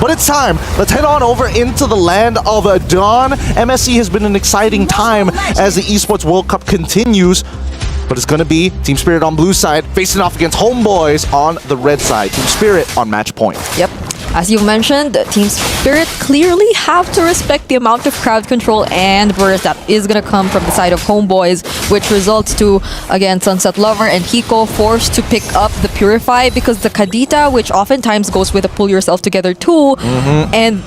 But it's time. Let's head on over into the land of Dawn. MSC has been an exciting time as the Esports World Cup continues. But it's going to be Team Spirit on blue side facing off against Homebois on the red side. Team Spirit on match point. Yep. As you mentioned, Team Spirit clearly have to respect the amount of crowd control and burst that is going to come from the side of Homebois, which results to, again, Sunset Lover and Hiko forced to pick up the Purify because the Kadita, which oftentimes goes with a pull yourself together too, and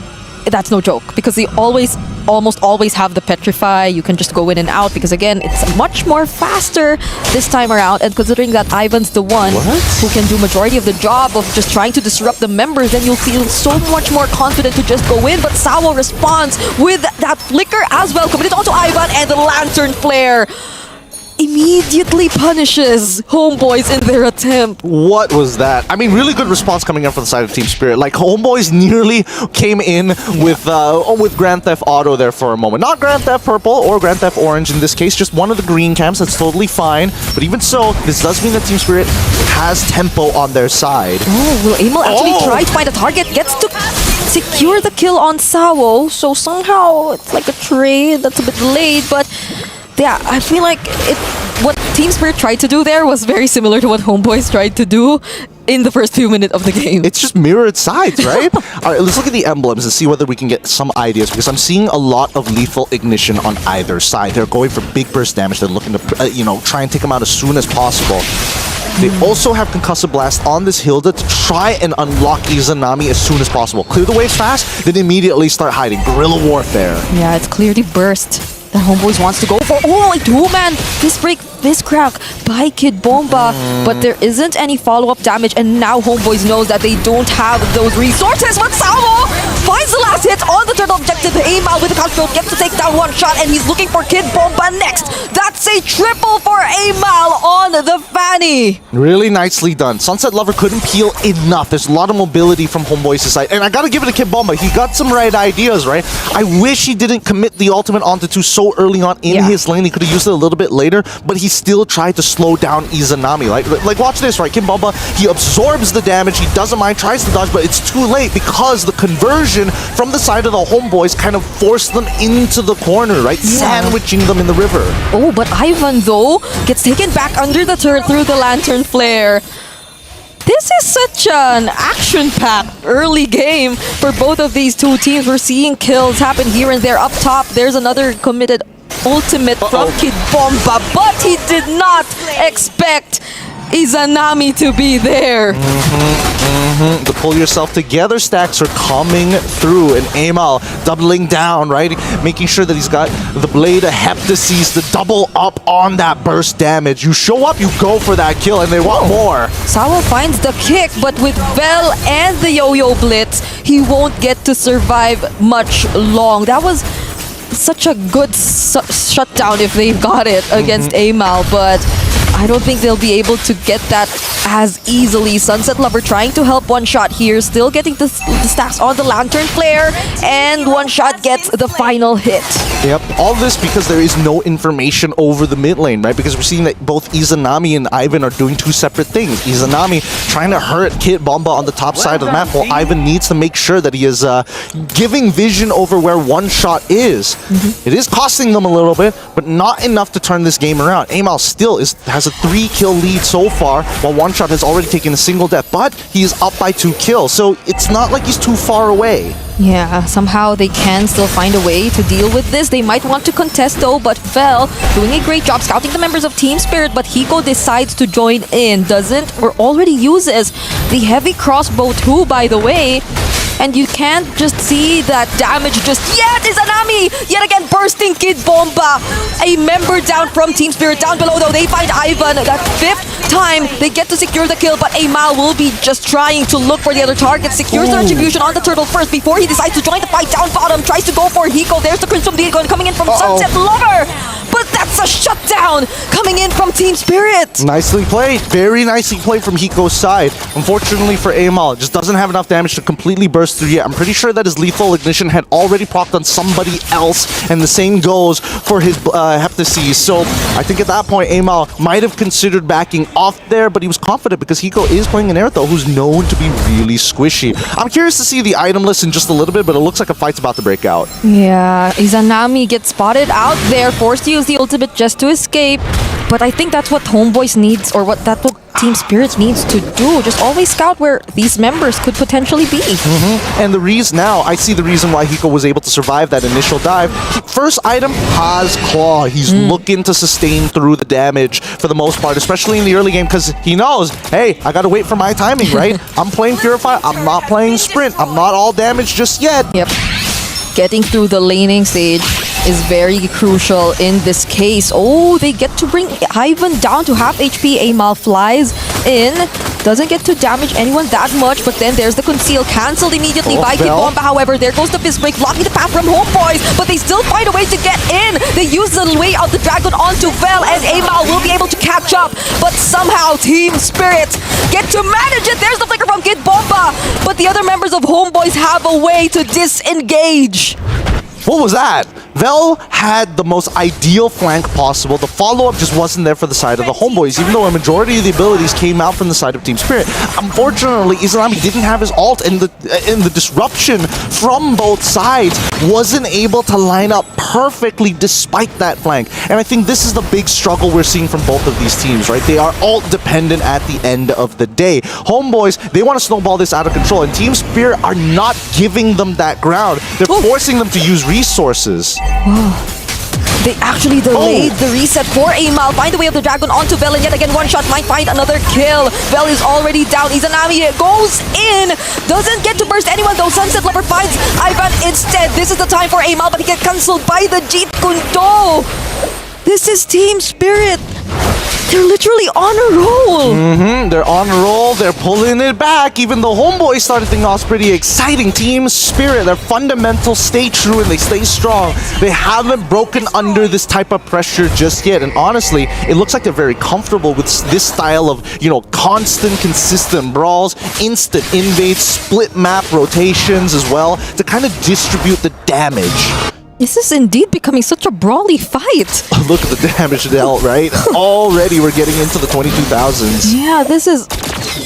that's no joke because they almost always have the Petrify. You can just go in and out because, again, it's much more faster this time around. And considering that Ivan's the one who can do majority of the job of just trying to disrupt the members, then you'll feel so much more confident to just go in. But Sawo responds with that flicker as well, committed onto Ivan, and the Lantern Flare immediately punishes Homebois in their attempt. What was that? I mean, really good response coming in from the side of Team Spirit. Like, Homebois nearly came in with Grand Theft Auto there for a moment. Not Grand Theft Purple or Grand Theft Orange in this case, just one of the green camps. That's totally fine. But even so, this does mean that Team Spirit has tempo on their side. Oh, will Emil actually try to find a target? Gets to secure the kill on Sawo. So somehow it's like a trade that's a bit late, but yeah, I feel like what Team Spirit tried to do there was very similar to what Homebois tried to do in the first few minutes of the game. It's just mirrored sides, right? All right, let's look at the emblems and see whether we can get some ideas, because I'm seeing a lot of lethal ignition on either side. They're going for big burst damage. They're looking to, try and take them out as soon as possible. They also have Concussive Blast on this Hilda to try and unlock Izanami as soon as possible. Clear the waves fast, then immediately start hiding. Guerrilla warfare. Yeah, it's clearly burst that Homebois wants to go for. Oh, like two-man fist break, fist crack by Kid Bomba, but there isn't any follow-up damage, and now Homebois knows that they don't have those resources. But Sawo finds the last hit on the turtle objective. Amal with the control gets to take down one shot, and he's looking for Kid Bomba next. That's a triple for Amal on the Fanny. Really nicely done. Sunset Lover couldn't peel enough. There's a lot of mobility from Homebois' side, and I gotta give it to Kid Bomba. He got some right ideas, right? I wish he didn't commit the ultimate onto two so early on in his lane. He could have used it a little bit later, but he still tried to slow down Izanami. Like watch this, right? Kid Bomba, he absorbs the damage, he doesn't mind, tries to dodge, but it's too late because the conversion from the side of the Homebois kind of forced them into the corner, right? Sandwiching them in the river. Oh, but Ivan, though, gets taken back under the turret through the Lantern Flare. This is such an action-packed early game for both of these two teams. We're seeing kills happen here and there. Up top, there's another committed ultimate from Kid Bomba, but he did not expect Izanami to be there. The pull yourself together stacks are coming through, and Amal doubling down, right? Making sure that he's got the Blade of Heptases to double up on that burst damage. You show up, you go for that kill, and they want more. Sawo finds the kick, but with Bell and the Yo-Yo Blitz, he won't get to survive much long. That was such a good shutdown if they got it against Amal, but I don't think they'll be able to get that as easily. Sunset Lover trying to help One Shot here, still getting the stacks on the Lantern Flare, and One Shot gets the final hit. Yep, all this because there is no information over the mid lane, right? Because we're seeing that both Izanami and Ivan are doing two separate things. Izanami trying to hurt Kid Bomba on the top side of the map, while Ivan needs to make sure that he is giving vision over where One Shot is. It is costing them a little bit, but not enough to turn this game around. Amal still has a 3-kill lead so far, while One Shot has already taken a single death, but he's up by 2 kills, so it's not like he's too far away. Yeah, somehow they can still find a way to deal with this. They might want to contest though, but Fel doing a great job scouting the members of Team Spirit, but Hiko decides to join in, doesn't, or already uses the heavy crossbow too, by the way. And you can't just see that damage just yet. Izanami yet again bursting Kid Bomba. A member down from Team Spirit. Down below though, they find Ivan. That 5th time they get to secure the kill, but Amal will be just trying to look for the other target. Secures the retribution on the turtle first before he decides to join the fight down bottom. Tries to go for Hiko. There's the Crimson Deacon coming in from Sunset Lover. But that's a shutdown coming in from Team Spirit. Nicely played. Very nicely played from Hiko's side. Unfortunately for Amal, just doesn't have enough damage to completely burst through yet. I'm pretty sure that his lethal ignition had already procced on somebody else, and the same goes for his Heptases. So I think at that point, Amal might have considered backing off there, but he was confident because Hiko is playing an Aerotho who's known to be really squishy. I'm curious to see the item list in just a little bit, but it looks like a fight's about to break out. Yeah, Izanami gets spotted out there, forced to use the ultimate just to escape. But I think that's what Homeboys needs, or what Team Spirit needs to do. Just always scout where these members could potentially be. And the reason now, I see the reason why Hiko was able to survive that initial dive. First item, Ha's Claw. He's looking to sustain through the damage for the most part, especially in the early game, because he knows, hey, I gotta wait for my timing, right? I'm playing Purify, I'm not playing Sprint, I'm not all damaged just yet. Yep. Getting through the laning stage is very crucial in this case. Oh, they get to bring Ivan down to half HP. Amal flies in. Doesn't get to damage anyone that much, but then there's the conceal. Cancelled immediately by Kid Bomba. However, there goes the fist break, blocking the path from Homeboys, but they still find a way to get in. They use the way of the dragon onto Vel, and Amal will be able to catch up, but somehow Team Spirit get to manage it. There's the flicker from Kid Bomba, but the other members of Homeboys have a way to disengage. What was that? Vel had the most ideal flank possible. The follow-up just wasn't there for the side of the Homeboys, even though a majority of the abilities came out from the side of Team Spirit. Unfortunately, Izanami didn't have his ult, and the disruption from both sides wasn't able to line up perfectly despite that flank. And I think this is the big struggle we're seeing from both of these teams, right? They are ult dependent at the end of the day. Homeboys, they want to snowball this out of control, and Team Spirit are not giving them that ground. They're forcing them to use resources. They actually delayed the reset for Amal. Find the way of the dragon onto Vel, and yet again one shot might find another kill. Vel is already down. Izanami goes in. Doesn't get to burst anyone though. Sunset Lover finds Ivan instead. This is the time for Amal, but he gets cancelled by the Jeet Kune Do. This is Team Spirit. They're literally on a roll. They're on a roll. They're pulling it back. Even though Homeboys started things off pretty exciting. Team Spirit, their fundamentals stay true and they stay strong. They haven't broken under this type of pressure just yet. And honestly, it looks like they're very comfortable with this style of, constant, consistent brawls, instant invades, split map rotations as well to kind of distribute the damage. This is indeed becoming such a brawly fight. Look at the damage dealt, right? Already we're getting into the 22,000s. Yeah, this is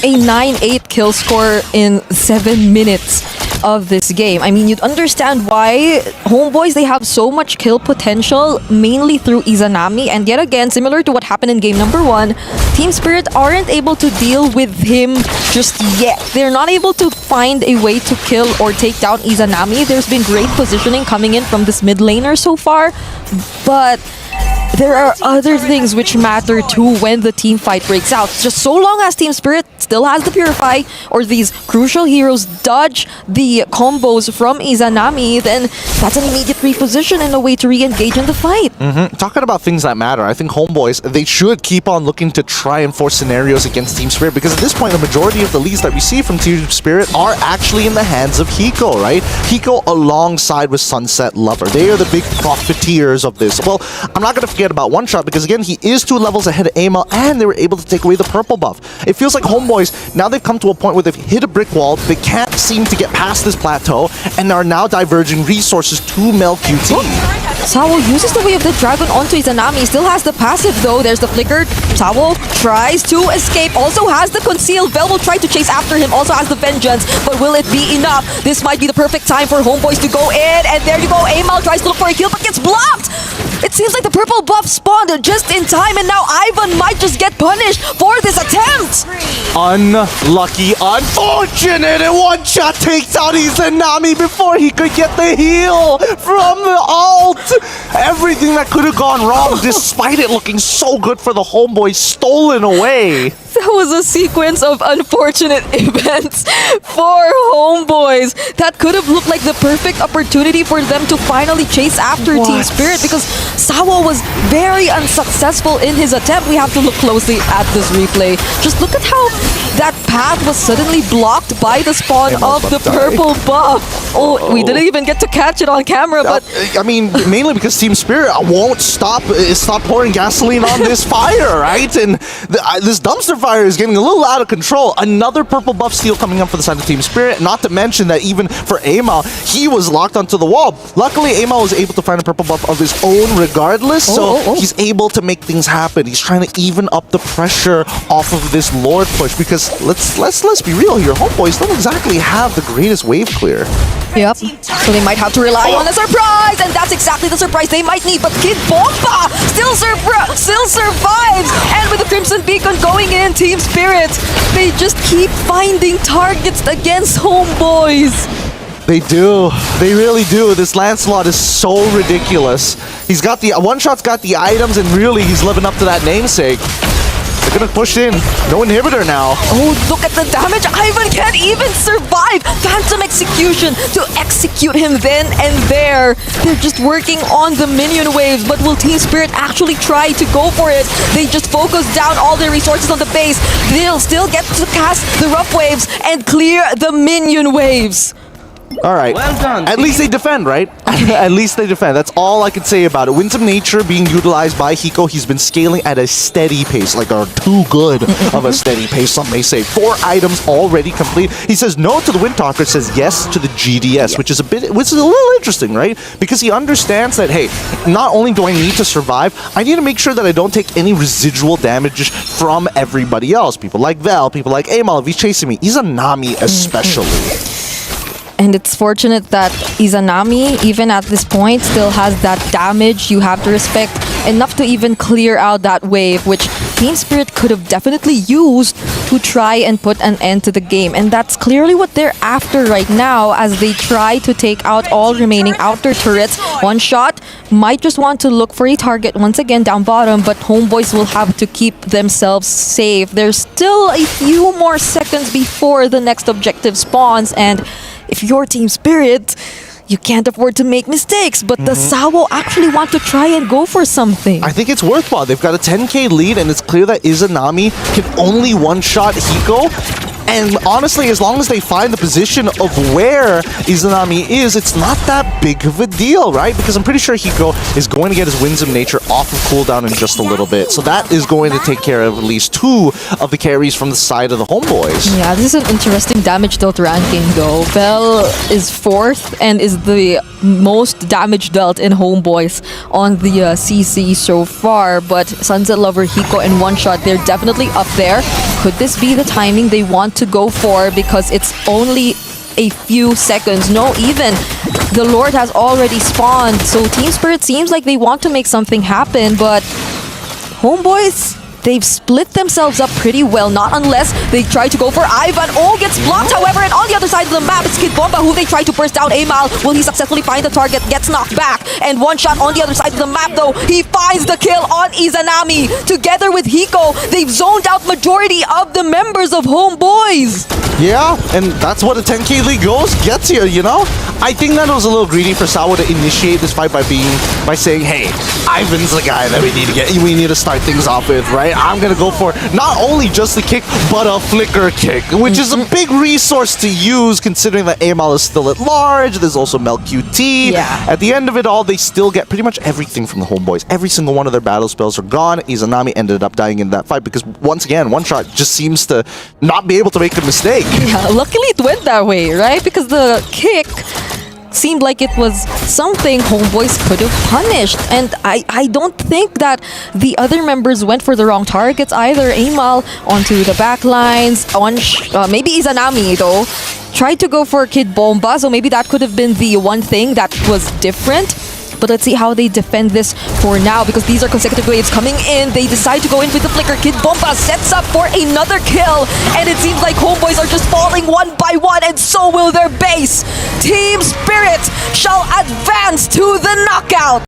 a 9-8 kill score in 7 minutes of this game. I mean, you'd understand why Homeboys, they have so much kill potential, mainly through Izanami. And yet again, similar to what happened in game number 1, Team Spirit aren't able to deal with him just yet. They're not able to find a way to kill or take down Izanami. There's been great positioning coming in from this mid laner so far, but there are other things which matter too when the team fight breaks out. Just so long as Team Spirit still has the Purify, or these crucial heroes dodge the combos from Izanami, then that's an immediate reposition and a way to re-engage in the fight. Talking about things that matter, I think Homeboys, they should keep on looking to try and force scenarios against Team Spirit, because at this point, the majority of the leads that we see from Team Spirit are actually in the hands of Hiko, right? Hiko alongside with Sunset Lover. They are the big profiteers of this. Well, I'm not going to forget about One Shot, because again, he is 2 levels ahead of Amal, and they were able to take away the purple buff. It feels like Homeboys, now they've come to a point where they've hit a brick wall, they can't seem to get past this plateau, and are now diverging resources to Mel QT. Sawo uses the way of the dragon onto Izanami. Still has the passive though. There's the flicker. Sawo tries to escape. Also has the conceal. Vel will try to chase after him. Also has the vengeance. But will it be enough? This might be the perfect time for Homeboys to go in. And there you go. Amal tries to look for a kill but gets blocked. It seems like the purple buff spawned just in time, and now Ivan might just get punished for this attempt. Unlucky, unfortunate, and One Shot takes out Izanami before he could get the heal from the ult. Everything that could have gone wrong, despite it looking so good for the Homeboys, stolen away. That was a sequence of unfortunate events for Homeboys. That could have looked like the perfect opportunity for them to finally chase after Team Spirit, because Sawo was very unsuccessful in his attempt. We have to look closely at this replay. Just look at how that path was suddenly blocked by the spawn of the purple buff. Oh, we didn't even get to catch it on camera, but... I mean, mainly because Team Spirit won't stop pouring gasoline on this fire, right? And this dumpster fire Crossfire is getting a little out of control. Another purple buff steal coming up for the side of Team Spirit. Not to mention that even for Amal, he was locked onto the wall. Luckily, Amal was able to find a purple buff of his own regardless, so he's able to make things happen. He's trying to even up the pressure off of this Lord push because let's be real here. Homeboys don't exactly have the greatest wave clear. Yep. So they might have to rely on a surprise, and that's exactly the surprise they might need. But Kid Bomba still survives, and with the Crimson Beacon going in, Team Spirit, they just keep finding targets against Homeboys. They do. They really do. This Lancelot is so ridiculous. He's got the one-shot's got the items, and really he's living up to that namesake. They're gonna push in. No inhibitor now. Oh, look at the damage. Ivan can't even survive. Phantom execution to execute him then and there. They're just working on the minion waves, but will Team Spirit actually try to go for it? They just focus down all their resources on the base. They'll still get to cast the rough waves and clear the minion waves. All right. Well done. At least they defend, right? At least they defend. That's all I can say about it. Winsome Nature being utilized by Hiko. He's been scaling at a steady pace, like a too good of a steady pace, some may say. 4 items already complete. He says no to the Windtalker, says yes to the GDS, which is a little interesting, right? Because he understands that, hey, not only do I need to survive, I need to make sure that I don't take any residual damage from everybody else. People like Vel, people like Amal, if he's chasing me, Izanami especially. And it's fortunate that Izanami, even at this point, still has that damage you have to respect enough to even clear out that wave, which Team Spirit could have definitely used to try and put an end to the game. And that's clearly what they're after right now as they try to take out all remaining outer turrets. One shot might just want to look for a target once again down bottom, but Homeboys will have to keep themselves safe. There's still a few more seconds before the next objective spawns, and if you're Team Spirit, you can't afford to make mistakes, but the Sawo actually want to try and go for something. I think it's worthwhile. They've got a 10k lead, and it's clear that Izanami can only one-shot Hiko. And honestly, as long as they find the position of where Izanami is, it's not that big of a deal, right? Because I'm pretty sure Hiko is going to get his Winsome Nature off of cooldown in just a little bit. So that is going to take care of at least 2 of the carries from the side of the Homeboys. Yeah, this is an interesting damage dealt ranking though. Vel is 4th and is the most damage dealt in Homeboys on the CC so far. But Sunset Lover, Hiko, and One Shot, they're definitely up there. Could this be the timing they want to go for, because it's only a few seconds? No, even the Lord has already spawned, so Team Spirit seems like they want to make something happen, but Homeboys, they've split themselves up pretty well, not unless they try to go for Ivan. Oh, gets blocked, however, and on the other side of the map, it's Kid Bomba who they try to burst down. Amal, will he successfully find the target? Gets knocked back, and One Shot on the other side of the map, though, he finds the kill on Izanami. Together with Hiko, they've zoned out majority of the members of Homeboys. Yeah, and that's what a 10k league gets you, you know? I think that it was a little greedy for Sawo to initiate this fight by saying, hey, Ivan's the guy that we need to start things off with, right? I'm gonna go for not only just the kick, but a flicker kick, which is a big resource to use considering that Amal is still at large. There's also Mel QT. Yeah. At the end of it all, they still get pretty much everything from the Homeboys. Every single one of their battle spells are gone. Izanami ended up dying in that fight because, once again, One Shot just seems to not be able to make the mistake. Yeah, luckily it went that way, right? Because the kick seemed like it was something Homeboys could have punished. And I don't think that the other members went for the wrong targets either. Amal onto the back lines. Maybe Izanami, though, tried to go for Kid Bomba, so maybe that could have been the one thing that was different. But let's see how they defend this for now, because these are consecutive waves coming in. They decide to go in with the flicker. Kid Bomba sets up for another kill, and it seems like Homeboys are just falling one by one, and so will their base. Team Spirit shall advance to the knockout.